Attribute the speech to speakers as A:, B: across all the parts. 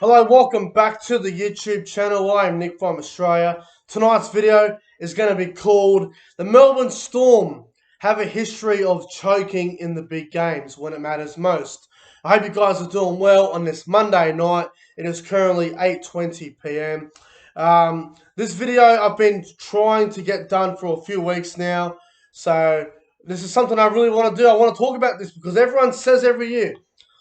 A: Hello, welcome back to the YouTube channel. I am Nick from Australia. Tonight's video is going to be called The Melbourne Storm Have a History of Choking in the Big Games When It Matters Most. I hope you guys are doing well on this Monday night. It is currently 8:20 p.m. This video I've been trying to get done for a few weeks now. So this is something I really want to do. I want to talk about this because everyone says every year,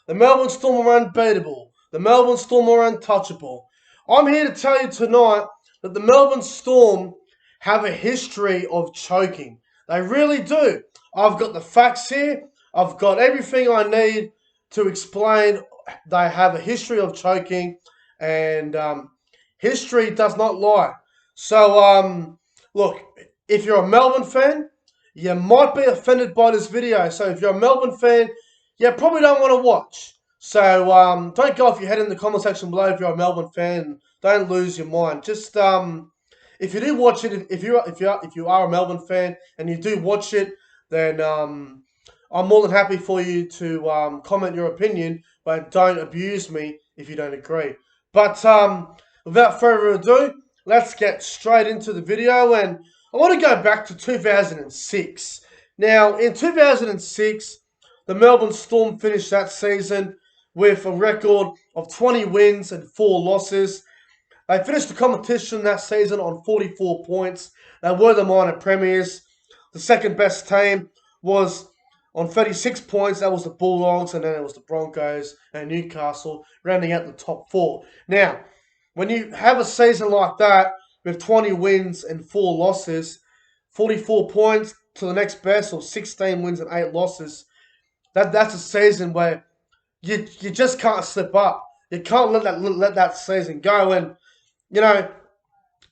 A: the Melbourne Storm are unbeatable. The Melbourne Storm are untouchable. I'm here to tell you tonight that the Melbourne Storm have a history of choking. They really do. I've got the facts here. I've got everything I need to explain. They have a history of choking, and history does not lie. So, look, if you're a Melbourne fan, you might be offended by this video. So if you're a Melbourne fan, you probably don't want to watch. So don't go off your head in the comment section below if you're a Melbourne fan. Don't lose your mind. Just if you do watch it, if you are a Melbourne fan and you do watch it, then I'm more than happy for you to comment your opinion, but don't abuse me if you don't agree. But without further ado, let's get straight into the video, and I want to go back to 2006. Now, in 2006, the Melbourne Storm finished that season with a record of 20 wins and 4 losses. They finished the competition that season on 44 points. They were the minor premiers. The second best team was on 36 points. That was the Bulldogs, and then it was the Broncos and Newcastle, rounding out the top 4. Now, when you have a season like that with 20 wins and 4 losses, 44 points to the next best, or 16 wins and 8 losses, that's a season where you just can't slip up. You can't let that season go. And you know,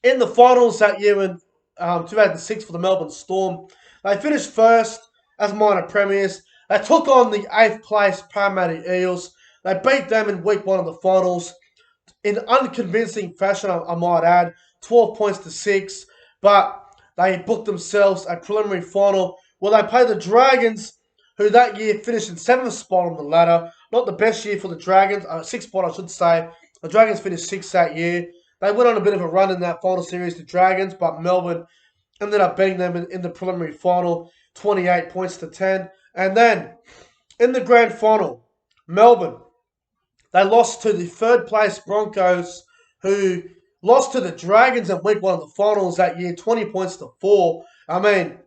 A: in the finals that year in 2006 for the Melbourne Storm, they finished first as minor premiers. They took on the 8th place Parramatta Eels. They beat them in week 1 of the finals in unconvincing fashion, I might add, 12 points to 6. But they booked themselves a preliminary final where they played the Dragons, who that year finished in 7th spot on the ladder. Not the best year for the Dragons, 6th spot I should say. The Dragons finished 6th that year. They went on a bit of a run in that final series, the Dragons, but Melbourne ended up beating them in the preliminary final, 28 points to 10. And then, in the grand final, Melbourne, they lost to the 3rd place Broncos, who lost to the Dragons in week 1 of the finals that year, 20 points to 4. I mean,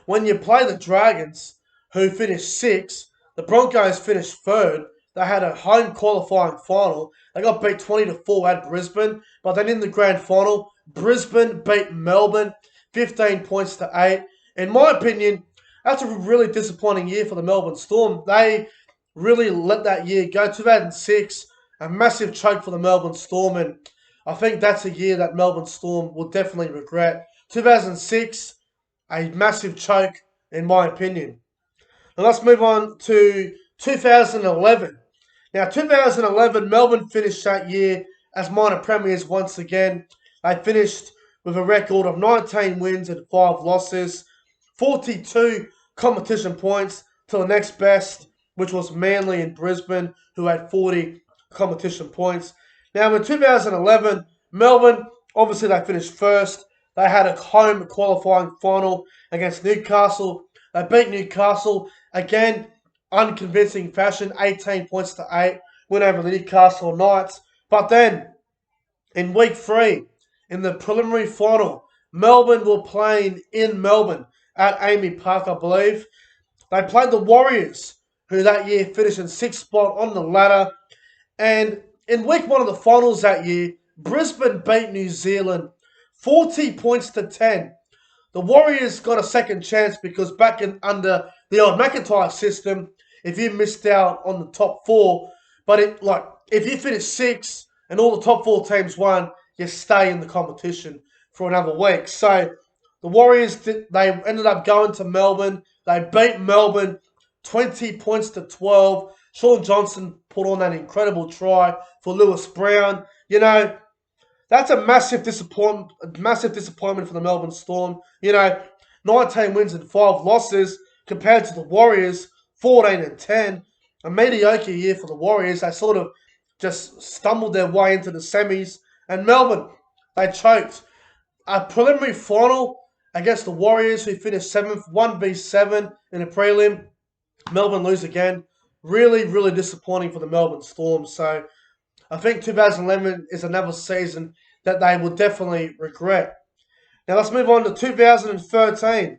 A: when you play the Dragons, who finished 6th, the Broncos finished 3rd. They had a home qualifying final. They got beat 20-4 at Brisbane. But then in the grand final, Brisbane beat Melbourne 15 points to 8. In my opinion, that's a really disappointing year for the Melbourne Storm. They really let that year go. 2006, a massive choke for the Melbourne Storm. And I think that's a year that Melbourne Storm will definitely regret. 2006, a massive choke, in my opinion. Now let's move on to 2011. Now, 2011, Melbourne finished that year as minor premiers once again. They finished with a record of 19 wins and 5 losses, 42 competition points to the next best, which was Manly in Brisbane, who had 40 competition points. Now, in 2011, Melbourne, obviously they finished first. They had a home qualifying final against Newcastle. They beat Newcastle, again, unconvincing fashion, 18 points to 8, win over the Newcastle Knights. But then, in week 3, in the preliminary final, Melbourne were playing in Melbourne at Amy Park, I believe. They played the Warriors, who that year finished in 6th spot on the ladder. And in week 1 of the finals that year, Brisbane beat New Zealand 40 points to 10. The Warriors got a second chance because back under the old McIntyre system, if you missed out on the top 4, but if you finish 6th and all the top 4 teams won, you stay in the competition for another week. So the Warriors, they ended up going to Melbourne. They beat Melbourne 20 points to 12. Sean Johnson put on that incredible try for Lewis Brown. You know, that's a massive disappointment for the Melbourne Storm. You know, 19 wins and 5 losses compared to the Warriors, 14 and 10. A mediocre year for the Warriors. They sort of just stumbled their way into the semis. And Melbourne, they choked. A preliminary final against the Warriors, who finished 7th, 1v7 in a prelim. Melbourne lose again. Really, really disappointing for the Melbourne Storm. So I think 2011 is another season that they will definitely regret. Now let's move on to 2013.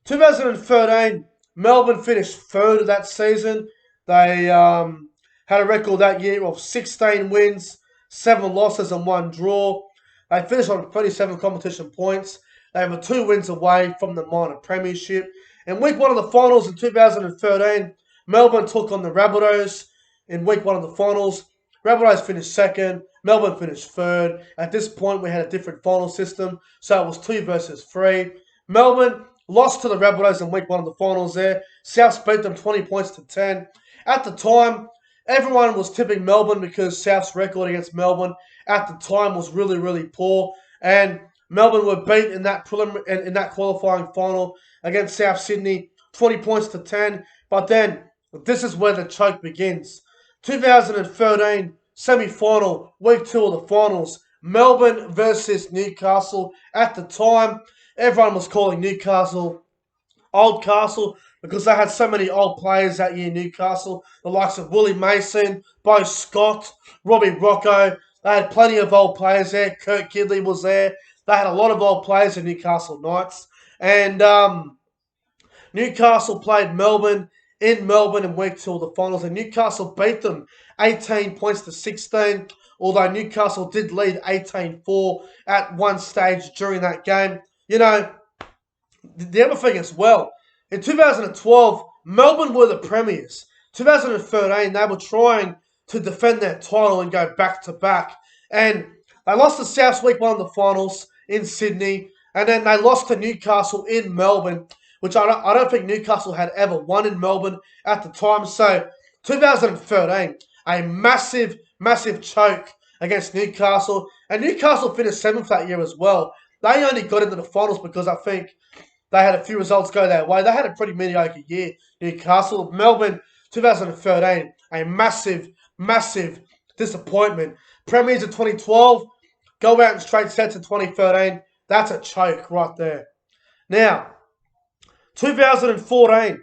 A: 2013, Melbourne finished third of that season. They had a record that year of 16 wins, 7 losses and 1 draw. They finished on 37 competition points. They were 2 wins away from the minor premiership. In week 1 of the finals in 2013, Melbourne took on the Rabbitohs in week 1 of the finals. Rabbitohs finished 2nd. Melbourne finished 3rd. At this point, we had a different final system, so it was 2 versus 3. Melbourne lost to the Rabbitohs in week 1 of the finals there. Souths beat them 20 points to 10. At the time, everyone was tipping Melbourne because South's record against Melbourne at the time was really, really poor. And Melbourne were beat in that in that qualifying final against South Sydney, 20 points to 10. But then, this is where the choke begins. 2013 semi-final, week 2 of the finals. Melbourne versus Newcastle. At the time, everyone was calling Newcastle Old Castle because they had so many old players that year, Newcastle. The likes of Willie Mason, Bo Scott, Robbie Rocco. They had plenty of old players there. Kurt Kidley was there. They had a lot of old players in Newcastle Knights. And Newcastle played Melbourne in Melbourne in week 2 of the finals. And Newcastle beat them 18 points to 16. Although Newcastle did lead 18-4 at one stage during that game. You know, the other thing as well, in 2012, Melbourne were the premiers. 2013, they were trying to defend their title and go back-to-back. And they lost to Souths week 1 of the finals in Sydney. And then they lost to Newcastle in Melbourne, which I don't think Newcastle had ever won in Melbourne at the time. So, 2013, a massive, massive choke against Newcastle. And Newcastle finished 7th that year as well. They only got into the finals because I think they had a few results go their way. They had a pretty mediocre year, Newcastle. Melbourne, 2013, a massive, massive disappointment. Premiers of 2012, go out in straight sets in 2013. That's a choke right there. Now, 2014,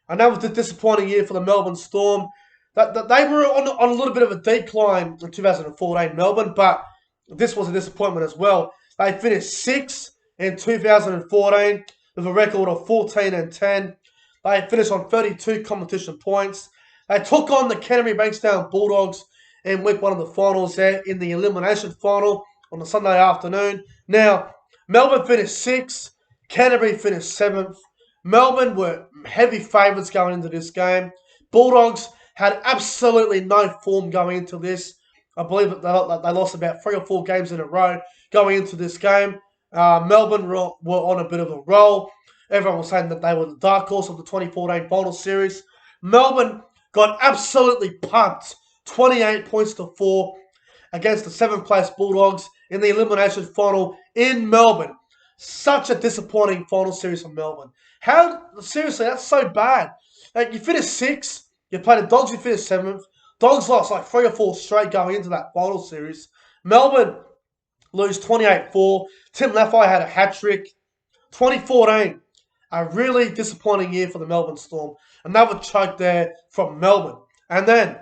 A: another disappointing year for the Melbourne Storm. They were on a little bit of a decline in 2014, Melbourne, but this was a disappointment as well. They finished 6th in 2014 with a record of 14-10. They finished on 32 competition points. They took on the Canterbury Bankstown Bulldogs in week 1 of the finals there in the elimination final on a Sunday afternoon. Now, Melbourne finished 6th. Canterbury finished 7th. Melbourne were heavy favourites going into this game. Bulldogs had absolutely no form going into this. I believe that they lost about 3 or 4 games in a row going into this game. Melbourne were on a bit of a roll. Everyone was saying that they were the dark horse of the 2014 final series. Melbourne got absolutely pumped, 28 points to 4 against the 7th place Bulldogs in the elimination final in Melbourne. Such a disappointing final series for Melbourne. Seriously, that's so bad. Like, you finished 6th, you played the Dogs, you finished 7th. Dogs lost like 3 or 4 straight going into that final series. Melbourne lose 28-4. Tim Laffey had a hat-trick. 2014, a really disappointing year for the Melbourne Storm. Another choke there from Melbourne. And then,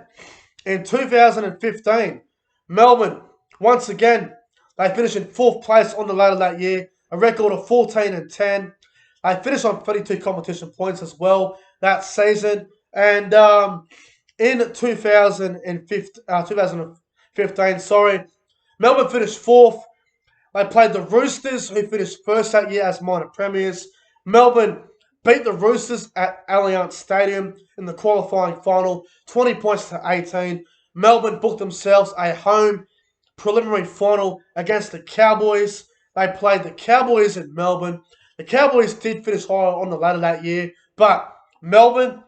A: in 2015, Melbourne, once again, they finished in 4th place on the ladder that year. A record of 14-10. They finished on 32 competition points as well that season. And in 2015, Melbourne finished 4th. They played the Roosters, who finished 1st that year as minor premiers. Melbourne beat the Roosters at Allianz Stadium in the qualifying final, 20 points to 18. Melbourne booked themselves a home preliminary final against the Cowboys. They played the Cowboys in Melbourne. The Cowboys did finish higher on the ladder that year, but Melbourne,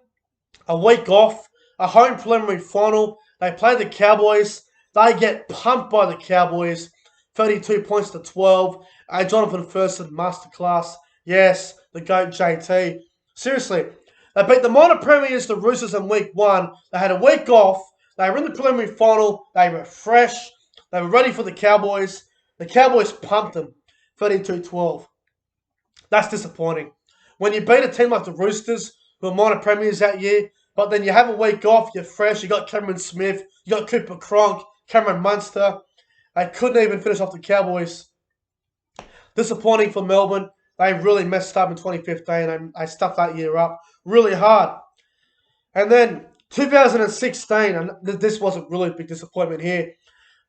A: a week off, a home preliminary final. They play the Cowboys. They get pumped by the Cowboys, 32 points to 12. Jonathan Thurston, masterclass. Yes, the GOAT JT. Seriously, they beat the minor premiers, the Roosters, in week 1. They had a week off. They were in the preliminary final. They were fresh. They were ready for the Cowboys. The Cowboys pumped them 32-12. That's disappointing. When you beat a team like the Roosters, who were minor premiers that year, but then you have a week off, you're fresh, you got Cameron Smith, you got Cooper Cronk, Cameron Munster. They couldn't even finish off the Cowboys. Disappointing for Melbourne. They really messed up in 2015 and they stuffed that year up really hard. And then 2016, and this was a really big disappointment here.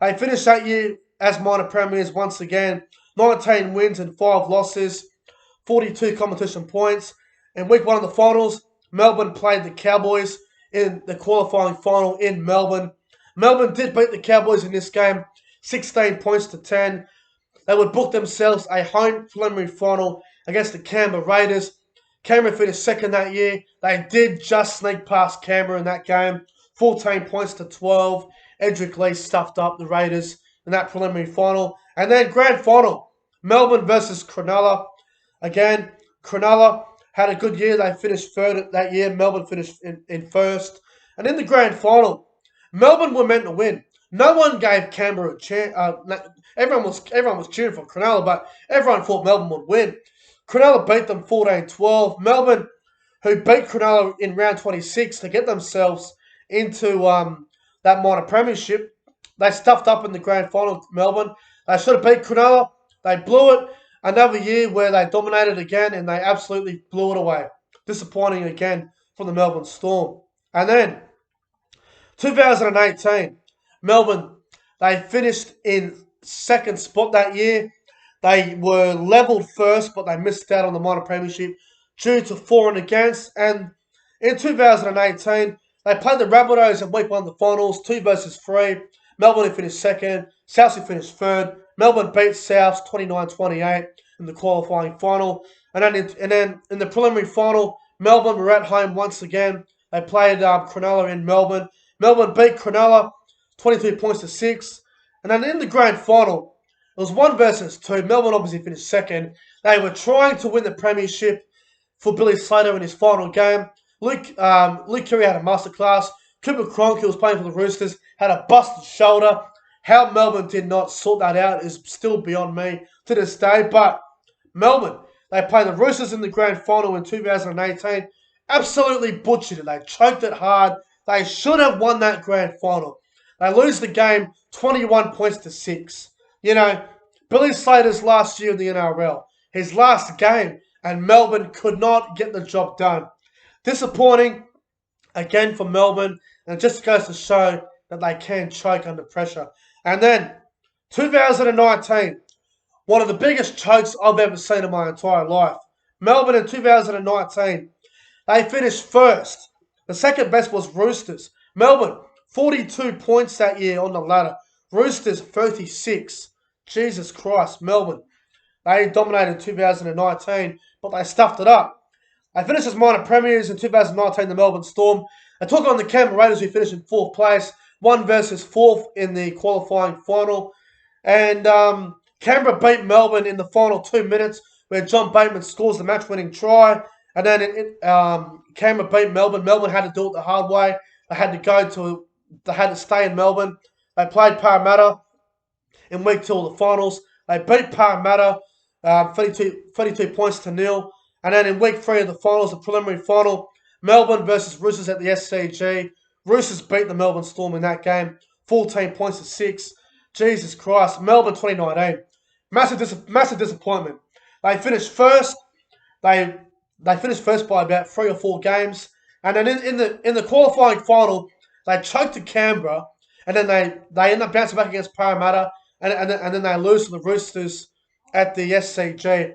A: They finished that year as minor premiers once again. 19 wins and 5 losses, 42 competition points. In week 1 of the finals, Melbourne played the Cowboys in the qualifying final in Melbourne. Melbourne did beat the Cowboys in this game, 16 points to 10. They would book themselves a home preliminary final against the Canberra Raiders. Canberra finished second that year. They did just sneak past Canberra in that game, 14 points to 12. Edric Lee stuffed up the Raiders in that preliminary final. And then grand final, Melbourne versus Cronulla. Again, Cronulla had a good year. They finished third that year. Melbourne finished in first. And in the grand final, Melbourne were meant to win. No one gave Canberra a chance. Everyone was cheering for Cronulla, but everyone thought Melbourne would win. Cronulla beat them 14-12. Melbourne, who beat Cronulla in round 26 to get themselves into that minor premiership, they stuffed up in the grand final. Melbourne, they should have beat Cronulla. They blew it. Another year where they dominated again and they absolutely blew it away. Disappointing again from the Melbourne Storm. And then 2018, Melbourne, they finished in second spot that year. They were levelled first, but they missed out on the minor premiership due to for and against. And in 2018, they played the Rabbitohs in week 1 of the finals, 2 versus 3. Melbourne finished second. Southsea finished third. Melbourne beat Souths 29-28 in the qualifying final. And then in the preliminary final, Melbourne were at home once again. They played Cronulla in Melbourne. Melbourne beat Cronulla 22 points to 6. And then in the grand final, it was 1 versus 2. Melbourne obviously finished second. They were trying to win the premiership for Billy Slater in his final game. Luke Keary had a masterclass. Cooper Cronk, who was playing for the Roosters, had a busted shoulder. How Melbourne did not sort that out is still beyond me to this day. But Melbourne, they played the Roosters in the grand final in 2018. Absolutely butchered it. They choked it hard. They should have won that grand final. They lose the game 21 points to 6. You know, Billy Slater's last year in the NRL, his last game, and Melbourne could not get the job done. Disappointing again for Melbourne, and it just goes to show that they can choke under pressure. And then 2019, one of the biggest chokes I've ever seen in my entire life. Melbourne in 2019, they finished first. The second best was Roosters. Melbourne, 42 points that year on the ladder. Roosters, 36. Jesus Christ, Melbourne. They dominated 2019, but they stuffed it up. They finished as minor premiers in 2019, the Melbourne Storm. They took on the Canberra Raiders, who finished in 4th place. 1 versus 4th in the qualifying final. And Canberra beat Melbourne in the final 2 minutes, where John Bateman scores the match-winning try. And then Canberra beat Melbourne. Melbourne had to do it the hard way. They had to stay in Melbourne. They played Parramatta in week 2 of the finals. They beat Parramatta 32 points to 0. And then in week 3 of the finals, the preliminary final, Melbourne versus Roosters at the SCG. Roosters beat the Melbourne Storm in that game, 14 points to 6. Jesus Christ, Melbourne 2019, massive disappointment. They finished first. They finished first by about 3 or 4 games, and then in the qualifying final, they choked to Canberra, and then they end up bouncing back against Parramatta, and then they lose to the Roosters at the SCG.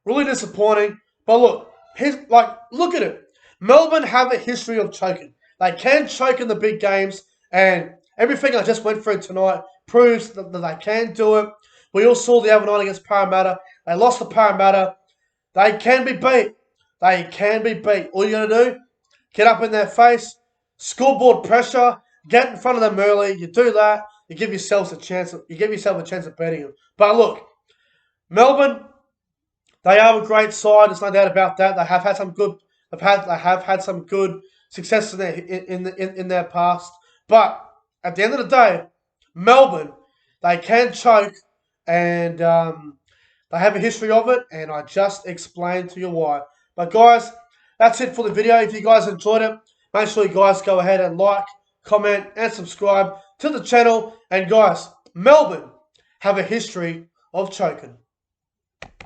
A: Really disappointing. But look, look at it. Melbourne have a history of choking. They can choke in the big games, and everything I just went through tonight proves that they can do it. We all saw the other night against Parramatta. They lost to Parramatta. They can be beat. They can be beat. All you got to do, get up in their face, scoreboard pressure, get in front of them early. You do that, you give yourself a chance. You give yourself a chance of beating them. But look, Melbourne, they are a great side. There's no doubt about that. They have had some good. They have had some good success in their past. But at the end of the day, Melbourne, they can choke, and they have a history of it, and I just explained to you why. But guys, that's it for the video. If you guys enjoyed it, make sure you guys go ahead and like, comment, and subscribe to the channel. And guys, Melbourne have a history of choking.